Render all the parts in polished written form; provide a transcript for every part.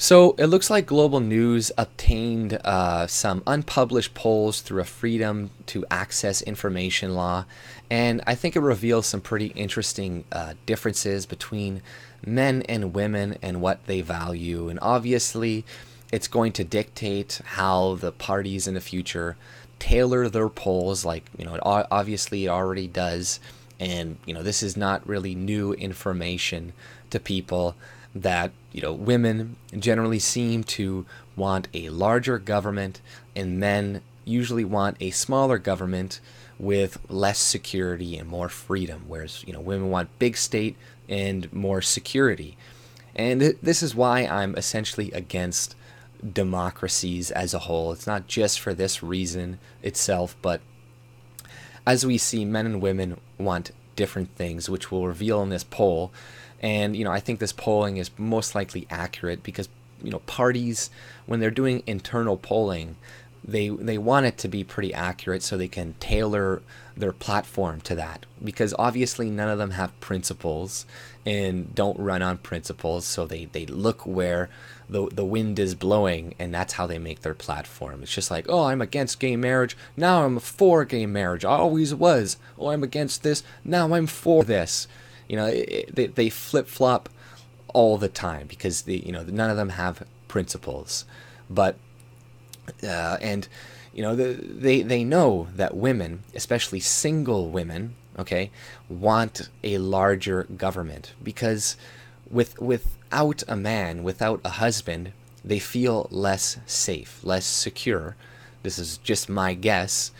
So it looks like Global News obtained some unpublished polls through a freedom to access information law, and I think it reveals some pretty interesting differences between men and women and what they value. And obviously, it's going to dictate how the parties in the future tailor their polls. Like, obviously it already does, and this is not really new information to people that women generally seem to want a larger government and men usually want a smaller government with less security and more freedom, whereas women want big state and more security. And this is why I'm essentially against democracies as a whole. It's not just for this reason itself, but as we see, men and women want different things, which we'll reveal in this poll. And I think this polling is most likely accurate because parties, when they're doing internal polling, they want it to be pretty accurate so they can tailor their platform to that, because obviously none of them have principles and don't run on principles, so they look where the wind is blowing, and that's how they make their platform. It's just like, oh, I'm against gay marriage, now I'm for gay marriage, I always was. Oh, I'm against this, now I'm for this. They flip-flop all the time because none of them have principles. But they know that women, especially single women, okay, want a larger government because without a man, without a husband, they feel less safe, less secure. This is just my guess.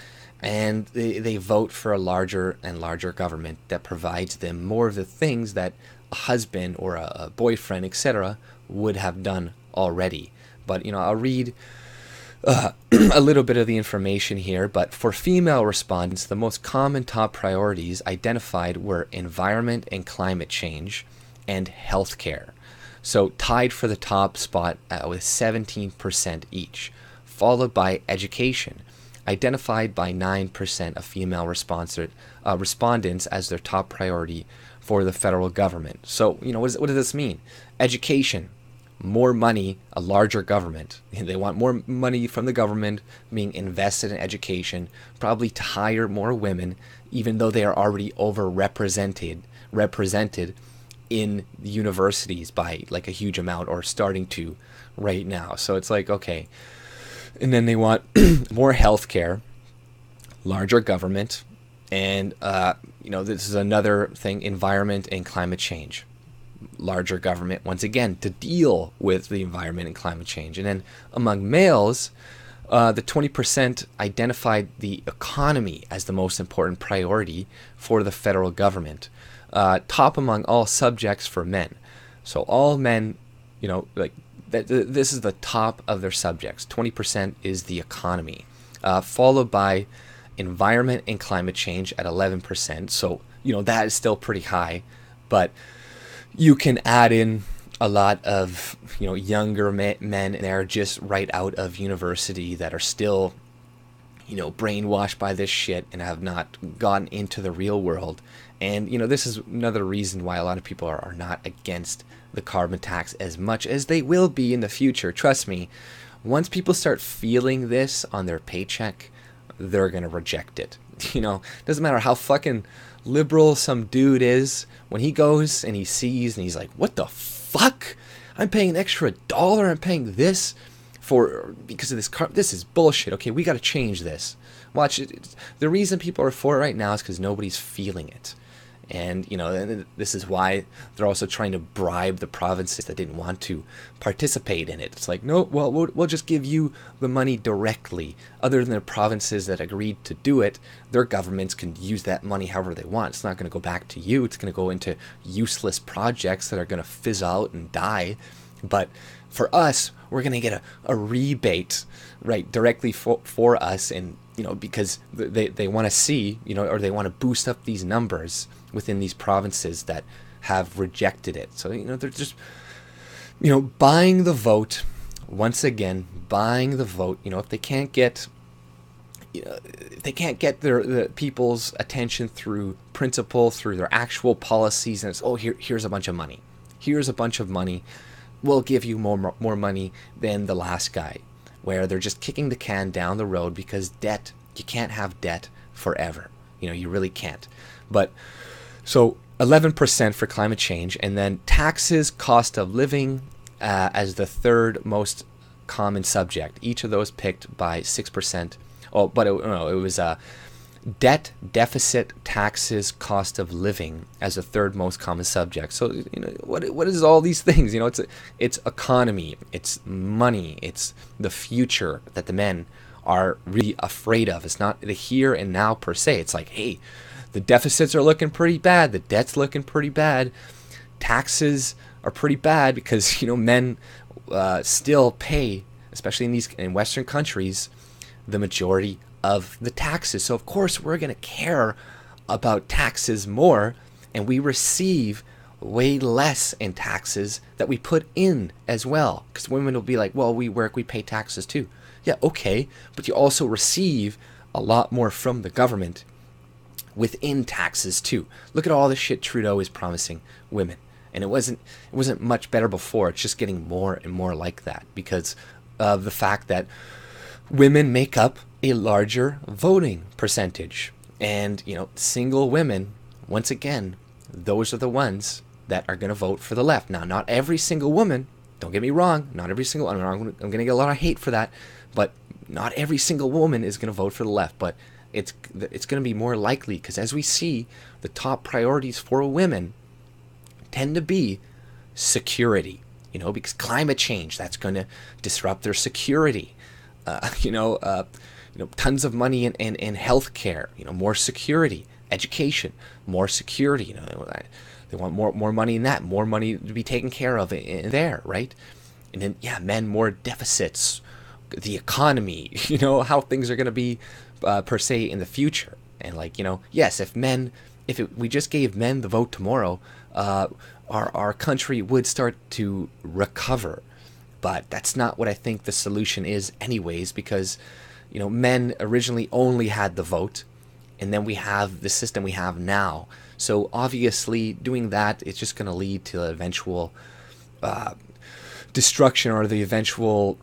And they vote for a larger and larger government that provides them more of the things that a husband or a boyfriend, etc., would have done already. But, I'll read a little bit of the information here. But for female respondents, the most common top priorities identified were environment and climate change and healthcare. So tied for the top spot with 17% each, followed by education, identified by 9% of female respondents as their top priority for the federal government. So, what does this mean? Education, more money, a larger government. They want more money from the government being invested in education, probably to hire more women, even though they are already represented in universities by like a huge amount, or starting to right now. So it's like, okay. And then they want more healthcare, larger government, and this is another thing: environment and climate change, larger government once again to deal with the environment and climate change. And then among males, the 20% identified the economy as the most important priority for the federal government, top among all subjects for men. So all men, this is the top of their subjects. 20% is the economy, followed by environment and climate change at 11%. So, that is still pretty high, but you can add in a lot of, younger men there just right out of university that are still, brainwashed by this shit and have not gotten into the real world. And, this is another reason why a lot of people are not against the carbon tax as much as they will be in the future. Trust me, once people start feeling this on their paycheck, they're going to reject it. Doesn't matter how fucking liberal some dude is, when he goes and he sees and he's like, what the fuck? I'm paying an extra $1, I'm paying this because of this this is bullshit. Okay, we got to change this. Watch it. The reason people are for it right now is because nobody's feeling it. And, this is why they're also trying to bribe the provinces that didn't want to participate in it. It's like, no, well, we'll just give you the money directly. Other than the provinces that agreed to do it, their governments can use that money however they want. It's not going to go back to you. It's going to go into useless projects that are going to fizz out and die. But for us, we're going to get a rebate, right, directly for us. And, because they want to see, or they want to boost up these numbers within these provinces that have rejected it. So, they're just, buying the vote, once again, buying the vote. If they can't get, if they can't get the people's attention through principle, through their actual policies, and it's, here's a bunch of money. Here's a bunch of money will give you more money than the last guy, where they're just kicking the can down the road because debt, you can't have debt forever. You really can't. But so 11% for climate change, and then taxes, cost of living as the third most common subject. Each of those picked by 6%. Oh, but it was debt, deficit, taxes, cost of living as the third most common subject. So what is all these things? It's economy, it's money, it's the future that the men are really afraid of. It's not the here and now per se. It's like, hey, the deficits are looking pretty bad, the debt's looking pretty bad, taxes are pretty bad because men still pay, especially in Western countries, the majority of the taxes. So of course we're going to care about taxes more, and we receive way less in taxes that we put in as well, because women will be like, well, we work, we pay taxes too. Yeah, okay, but you also receive a lot more from the government within taxes too. Look at all the shit Trudeau is promising women, and it wasn't much better before. It's just getting more and more like that because of the fact that women make up a larger voting percentage, and single women, once again, those are the ones that are going to vote for the left. Now, not every single woman, don't get me wrong, not every single, I'm going to get a lot of hate for that, but not every single woman is going to vote for the left. But it's going to be more likely, because as we see, the top priorities for women tend to be security, because climate change, that's going to disrupt their security. Tons of money in healthcare, more security, education, more security. They want more money in that, more money to be taken care of in there, right? And then, men, more deficits, the economy, how things are going to be per se in the future. And yes, if we just gave men the vote tomorrow, our country would start to recover. But that's not what I think the solution is anyways, because men originally only had the vote, and then we have the system we have now. So obviously doing that, it's just going to lead to the eventual destruction, or the eventual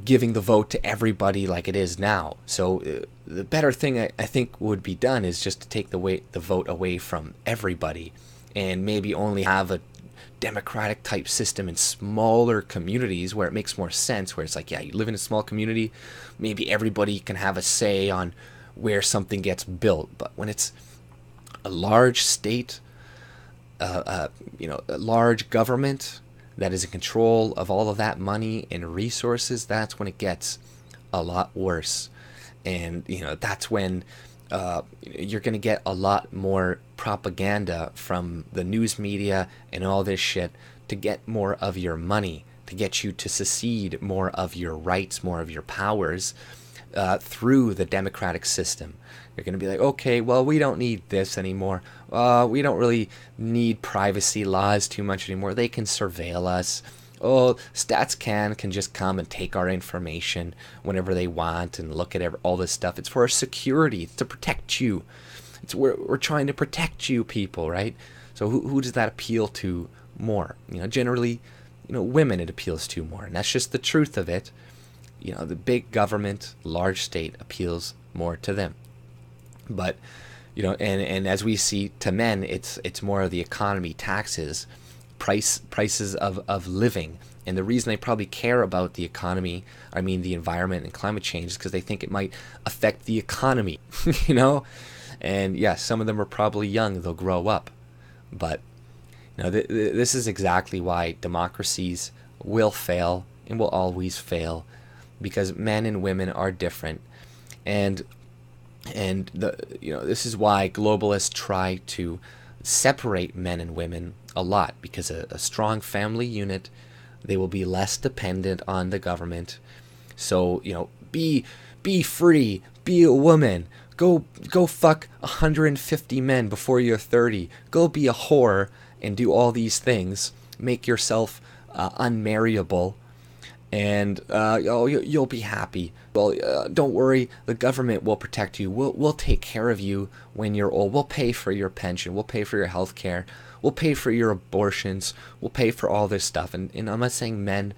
giving the vote to everybody like it is now. So the better thing I think would be done is just to take the vote away from everybody, and maybe only have a democratic type system in smaller communities where it makes more sense, where it's like, you live in a small community, maybe everybody can have a say on where something gets built. But when it's a large state, a large government that is in control of all of that money and resources, that's when it gets a lot worse. And that's when you're going to get a lot more propaganda from the news media and all this shit to get more of your money, to get you to secede more of your rights, more of your powers through the democratic system. You're going to be like, okay, well, we don't need this anymore. We don't really need privacy laws too much anymore. They can surveil us. Oh, StatsCan can just come and take our information whenever they want and look at all this stuff. It's for our security. It's to protect you. We're trying to protect you people, right? So who does that appeal to more? Generally, women it appeals to more. And that's just the truth of it. The big government, large state appeals more to them. But, and as we see to men, it's more of the economy, taxes, prices of living. And the reason they probably care about the economy, the environment and climate change, is because they think it might affect the economy, And yes, some of them are probably young, they'll grow up. But this is exactly why democracies will fail and will always fail, because men and women are different. And this is why globalists try to separate men and women a lot, because a strong family unit, they will be less dependent on the government. So be free, be a woman, go fuck 150 men before you're 30, go be a whore and do all these things, make yourself unmarriable, and you'll be happy. Well, don't worry, the government will protect you. We'll take care of you when you're old. We'll pay for your pension. We'll pay for your health care. we'll pay for your abortions, we'll pay for all this stuff. And I'm not saying men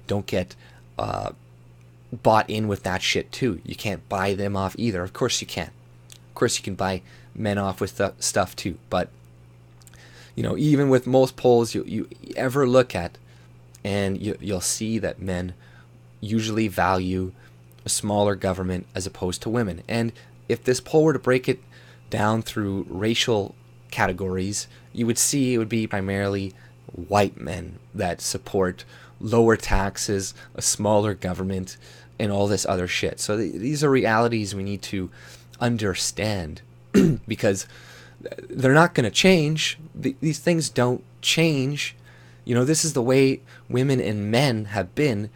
don't get bought in with that shit too. You can't buy them off either. Of course you can. Of course you can buy men off with stuff too. But even with most polls you ever look at, and you'll see that men usually value a smaller government as opposed to women. And if this poll were to break it down through racial categories, you would see it would be primarily white men that support lower taxes, a smaller government, and all this other shit. So these are realities we need to understand because they're not going to change. These things don't change. This is the way women and men have been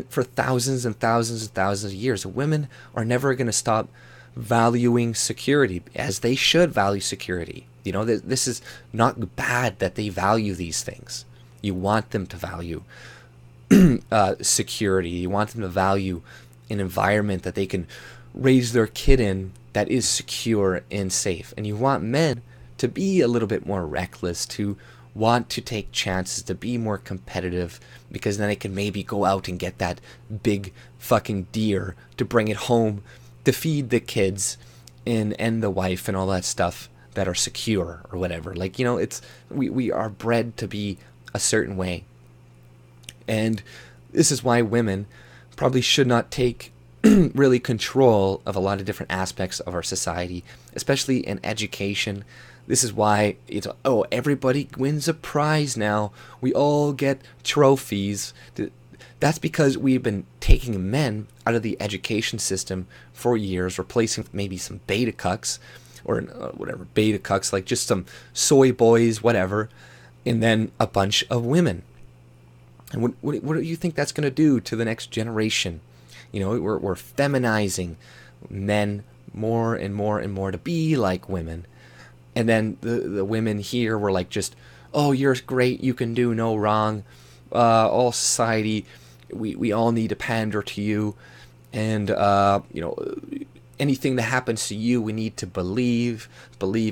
for thousands and thousands and thousands of years. Women are never going to stop valuing security, as they should value security. This is not bad that they value these things. You want them to value security. You want them to value an environment that they can raise their kid in that is secure and safe. And you want men to be a little bit more reckless, to want to take chances, to be more competitive, because then they can maybe go out and get that big fucking deer to bring it home to feed the kids and the wife and all that stuff that are secure or whatever. We are bred to be a certain way. And this is why women probably should not take really control of a lot of different aspects of our society, especially in education. This is why it's, everybody wins a prize now. We all get trophies. That's because we've been taking men out of the education system for years, replacing maybe some beta cucks or whatever, beta cucks, like just some soy boys, whatever, and then a bunch of women. And what do you think that's going to do to the next generation? We're feminizing men more and more and more to be like women. And then the women here were like, just, you're great, you can do no wrong. All society, we all need to pander to you. And, anything that happens to you, we need to believe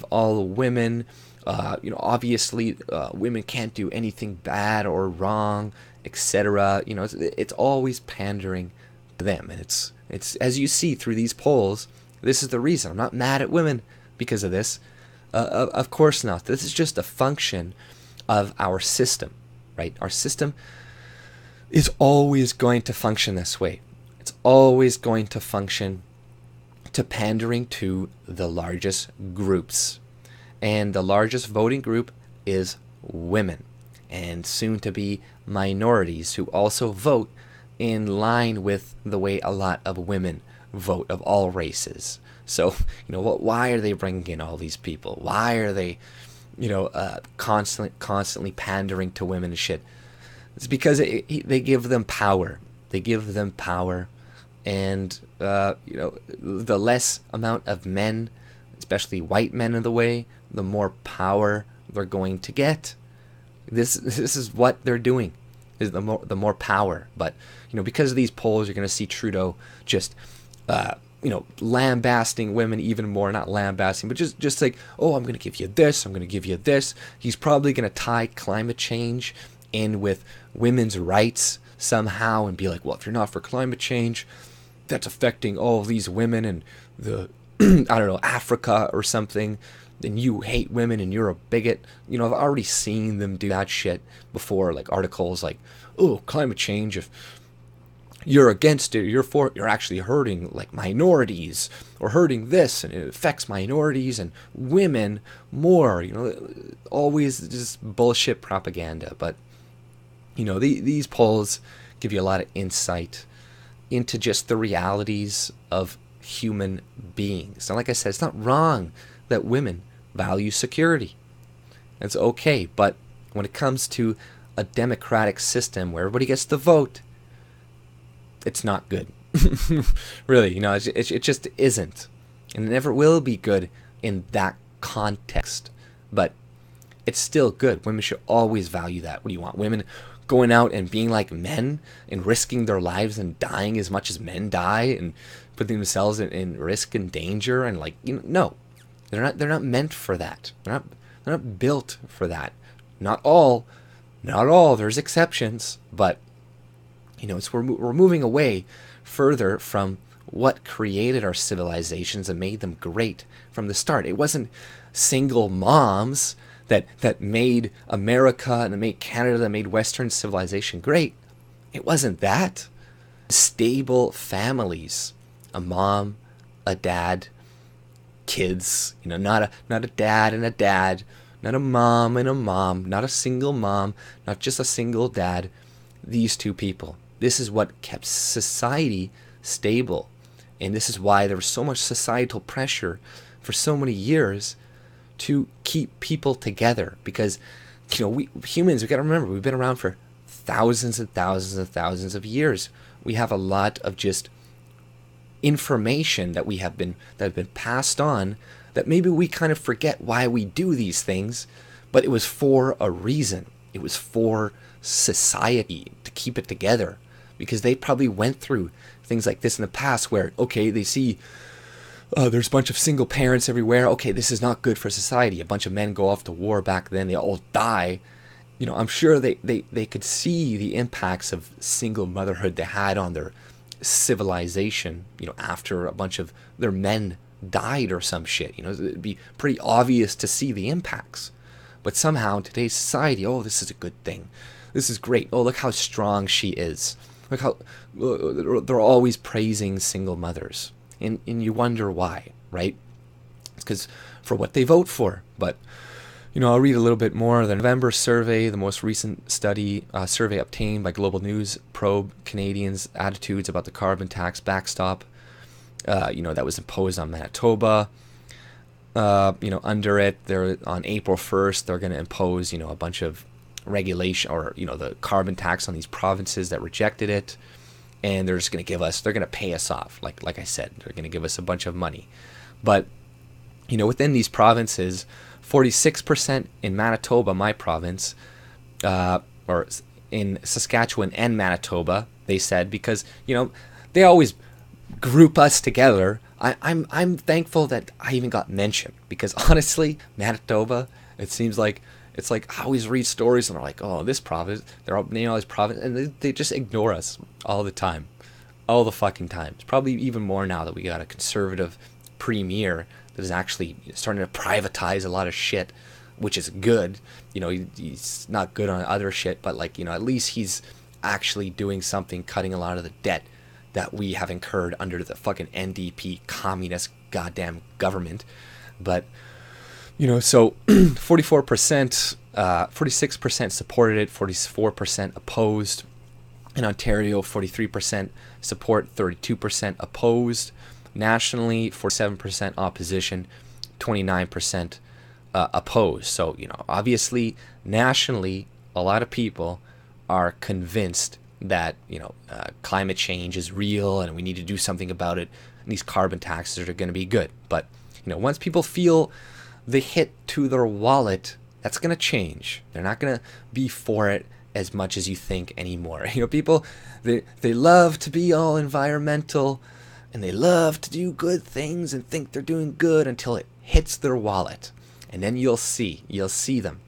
all women. Obviously, women can't do anything bad or wrong, etc. It's always pandering to them. And it's as you see through these polls, this is the reason. I'm not mad at women because of this. Of course not. This is just a function of our system, right? Our system is always going to function this way. It's always going to function to pandering to the largest groups. And the largest voting group is women, and soon to be minorities, who also vote in line with the way a lot of women vote, of all races. So, why are they bringing in all these people? Why are they, constantly pandering to women and shit? It's because they give them power. They give them power. And, the less amount of men, especially white men, in the way, the more power they're going to get. This is what they're doing, is the more power. But, because of these polls, you're going to see Trudeau just, lambasting women even more. Not lambasting, but just like, I'm going to give you this, I'm going to give you this. He's probably going to tie climate change in with women's rights somehow and be like, well, if you're not for climate change, that's affecting all of these women in the, Africa or something, then you hate women and you're a bigot. I've already seen them do that shit before, like articles like, climate change, if you're against it, you're for it, you're actually hurting like minorities, or hurting this, and it affects minorities and women more. Always just bullshit propaganda. But these polls give you a lot of insight into just the realities of human beings. And like I said, it's not wrong that women value security. It's okay. But when it comes to a democratic system where everybody gets to vote, it's not good. Really, it just isn't. And it never will be good in that context. But it's still good. Women should always value that. What do you want? Women going out and being like men and risking their lives and dying as much as men die and putting themselves in risk and danger, and no, they're not meant for that. They're not built for that. Not all. There's exceptions, but we're moving away further from what created our civilizations and made them great from the start. It wasn't single moms that made America and that made Canada, that made Western civilization great. It wasn't that. Stable families, a mom, a dad, kids, not a dad and a dad, not a mom and a mom, not a single mom, not just a single dad. These two people. This is what kept society stable. And this is why there was so much societal pressure for so many years to keep people together. Because, we humans, we got to remember, we've been around for thousands and thousands and thousands of years. We have a lot of just information that have been passed on, that maybe we kind of forget why we do these things, but it was for a reason. It was for society, to keep it together, because they probably went through things like this in the past where, okay, they see there's a bunch of single parents everywhere. Okay, this is not good for society. A bunch of men go off to war back then. They all die. I'm sure they could see the impacts of single motherhood they had on their civilization, after a bunch of their men died or some shit. It'd be pretty obvious to see the impacts. But somehow in today's society, oh, this is a good thing. This is great. Oh, look how strong she is. Look how they're always praising single mothers. And you wonder why, right? It's because for what they vote for. But, I'll read a little bit more. The November survey, the most recent survey obtained by Global News, probed Canadians' attitudes about the carbon tax backstop, that was imposed on Manitoba. Under it, on April 1st, they're going to impose, a bunch of regulation, or, the carbon tax on these provinces that rejected it. And they're just going to they're going to pay us off. Like I said, they're going to give us a bunch of money. But, within these provinces, 46% in Manitoba, my province, or in Saskatchewan and Manitoba, they said, because, they always group us together. I'm thankful that I even got mentioned, because honestly, Manitoba, it seems like, it's like I always read stories and they're like, oh, this province, they're all naming all these provinces, and they just ignore us all the time. All the fucking time. It's probably even more now that we got a conservative premier that is actually starting to privatize a lot of shit, which is good. He's not good on other shit, but at least he's actually doing something, cutting a lot of the debt that we have incurred under the fucking NDP communist goddamn government. But so 44%, 46% supported it, 44% opposed. In Ontario, 43% support, 32% opposed. Nationally, 47% opposition, 29% opposed. So, obviously, nationally, a lot of people are convinced that, climate change is real and we need to do something about it. And these carbon taxes are going to be good. But, once people feel the hit to their wallet, that's going to change. They're not going to be for it as much as you think anymore. People, they love to be all environmental and they love to do good things and think they're doing good until it hits their wallet. And then you'll see them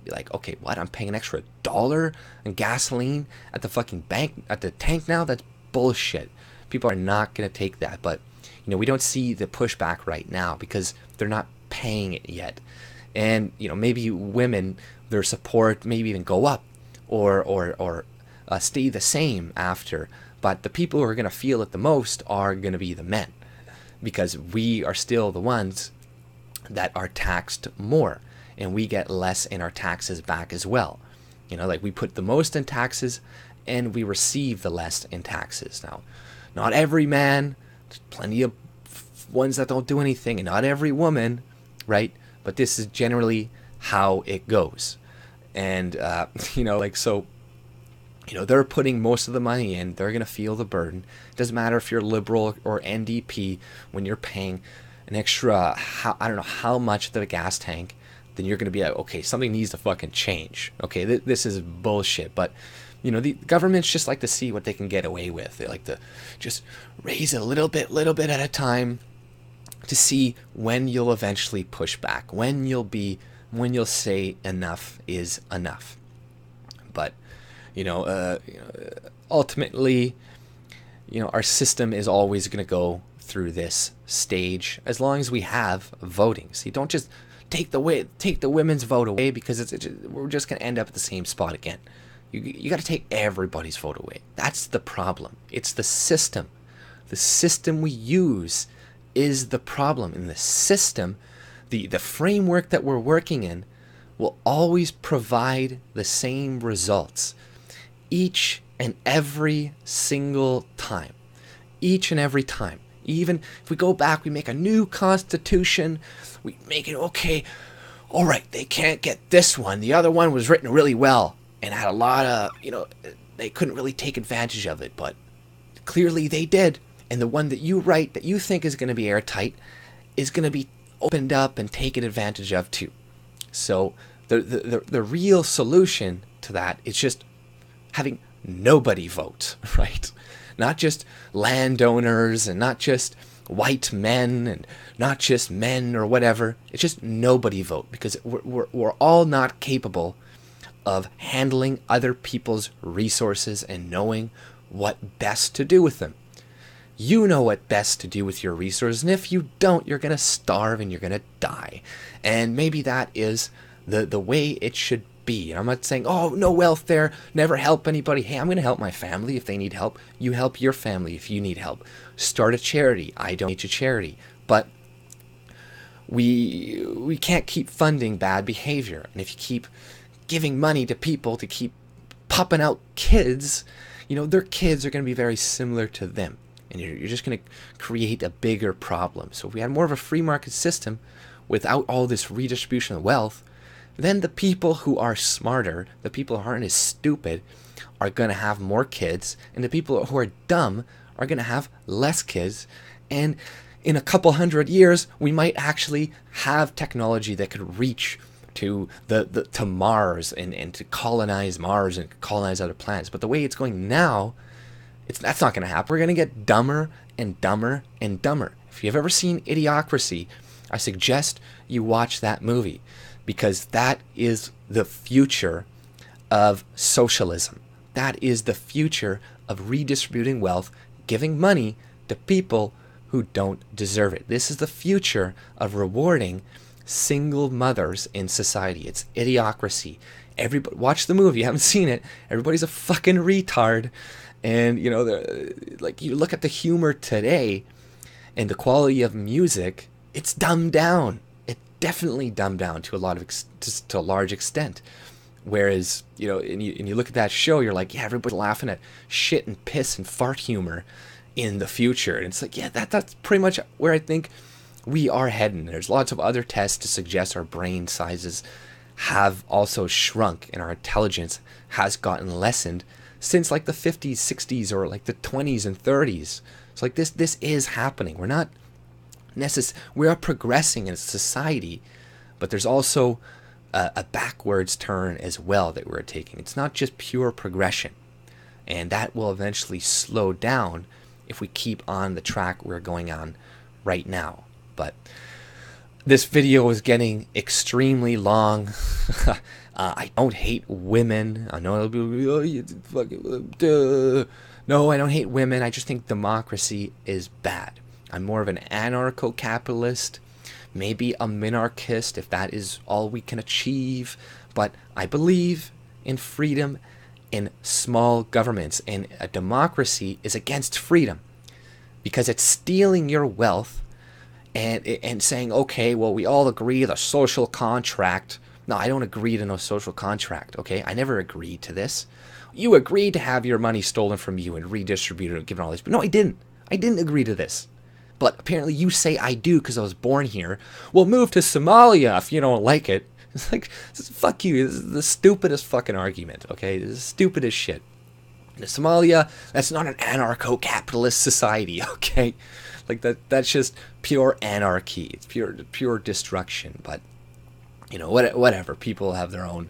be like, okay, what? I'm paying an extra $1 on gasoline at the fucking bank, at the tank now? That's bullshit. People are not going to take that. But, we don't see the pushback right now because they're not paying it yet. And maybe women, their support maybe even go up or stay the same after, but the people who are going to feel it the most are going to be the men, because we are still the ones that are taxed more, and we get less in our taxes back as well. We put the most in taxes and we receive the less in taxes. Now, not every man, there's plenty of ones that don't do anything, and not every woman, right? But this is generally how it goes. And, so, they're putting most of the money in. They're going to feel the burden. It doesn't matter if you're liberal or NDP, when you're paying an extra, I don't know how much the gas tank, then you're going to be like, okay, something needs to fucking change. Okay, this is bullshit. But, the governments just like to see what they can get away with. They like to just raise it a little bit at a time, to see when you'll eventually push back, when you'll be when you'll say enough is enough. But, ultimately, our system is always going to go through this stage as long as we have voting. So you don't just take the women's vote away, because we're just going to end up at the same spot again. You got to take everybody's vote away. That's the problem. It's the system. The system we use is the problem. And the system, the framework that we're working in, will always provide the same results each and every single time. Each and every time. Even if we go back, we make a new constitution, we make it okay. All right, they can't get this one. The other one was written really well and had a lot of, they couldn't really take advantage of it, but clearly they did. And the one that you write that you think is going to be airtight is going to be opened up and taken advantage of too. So the real solution to that is just having nobody vote, right? Not just landowners and not just white men and not just men or whatever. It's just nobody vote, because we're all not capable of handling other people's resources and knowing what best to do with them. You know what best to do with your resources, and if you don't, you're going to starve and you're going to die. And maybe that is the way it should be. And I'm not saying, oh, no welfare, never help anybody. Hey, I'm going to help my family if they need help. You help your family if you need help. Start a charity. I donate to charity. But we can't keep funding bad behavior. And if you keep giving money to people to keep popping out kids, their kids are going to be very similar to them. And you're just going to create a bigger problem. So if we had more of a free market system without all this redistribution of wealth, then the people who are smarter, the people who aren't as stupid, are going to have more kids. And the people who are dumb are going to have less kids. And in a couple hundred years, we might actually have technology that could reach to to Mars and to colonize Mars and colonize other planets. But the way it's going now, that's not going to happen. We're going to get dumber and dumber and dumber. If you've ever seen Idiocracy, I suggest you watch that movie, because that is the future of socialism. That is the future of redistributing wealth, giving money to people who don't deserve it. This is the future of rewarding single mothers in society. It's Idiocracy. Everybody, watch the movie. You haven't seen it. Everybody's a fucking retard. And, you look at the humor today and the quality of music, it's dumbed down. It definitely dumbed down to a large extent. Whereas, and you look at that show, you're like, yeah, everybody's laughing at shit and piss and fart humor in the future. And it's like, yeah, that's pretty much where I think we are heading. There's lots of other tests to suggest our brain sizes have also shrunk and our intelligence has gotten lessened since like the 50s, 60s, or like the 20s and 30s. It's like this is happening. We are progressing in society, but there's also a backwards turn as well that we're taking. It's not just pure progression, and that will eventually slow down if we keep on the track we're going on right now. But this video is getting extremely long. I don't hate women. I know it'll be, oh, you fucking, duh. No, I don't hate women. I just think democracy is bad. I'm more of an anarcho-capitalist, maybe a minarchist if that is all we can achieve. But I believe in freedom in small governments, and a democracy is against freedom because it's stealing your wealth and saying, okay, well, we all agree the social contract. No, I don't agree to no social contract, okay? I never agreed to this. You agreed to have your money stolen from you and redistributed and given all this. But no, I didn't. I didn't agree to this. But apparently you say I do because I was born here. Well, move to Somalia if you don't like it. It's like, fuck you. This is the stupidest fucking argument, okay? This is stupid as shit. Somalia, that's not an anarcho-capitalist society, okay? Like that's just pure anarchy. It's pure destruction. But whatever. People have their own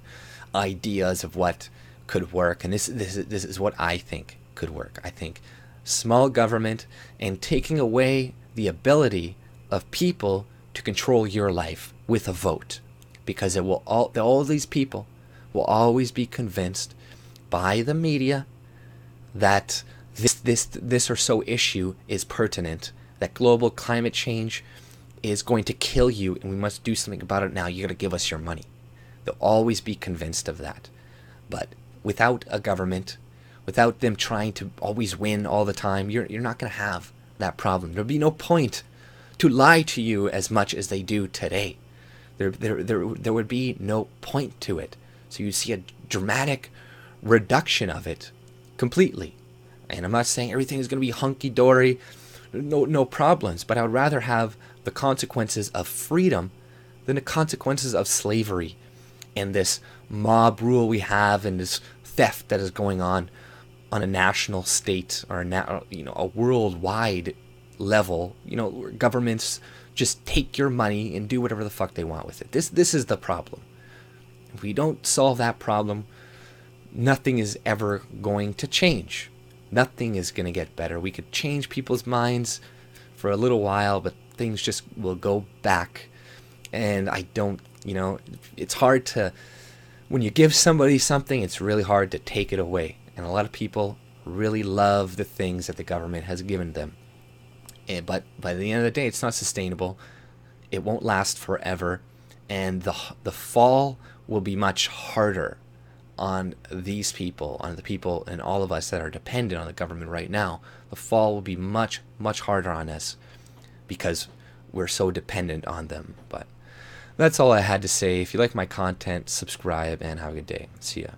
ideas of what could work, and this is what I think could work. I think small government and taking away the ability of people to control your life with a vote, because it will all these people will always be convinced by the media that this or so issue is pertinent, that global climate change is going to kill you and we must do something about it now. You got to give us your money. They'll always be convinced of that. But without a government, without them trying to always win all the time, you're not going to have that problem. There'll be no point to lie to you as much as they do today. There would be no point to it. So you see a dramatic reduction of it completely. And I'm not saying everything is going to be hunky-dory, no problems, but I would rather have the consequences of freedom than the consequences of slavery and this mob rule we have and this theft that is going on a national state or a worldwide level. Where governments just take your money and do whatever the fuck they want with it. This is the problem. If we don't solve that problem, nothing is ever going to change. Nothing is going to get better. We could change people's minds for a little while, but things just will go back. And it's hard to, when you give somebody something, it's really hard to take it away. And a lot of people really love the things that the government has given them. But by the end of the day, it's not sustainable. It won't last forever. And the fall will be much harder on these people, on the people and all of us that are dependent on the government right now. The fall will be much, much harder on us because we're so dependent on them. But that's all I had to say. If you like my content, subscribe and have a good day. See ya.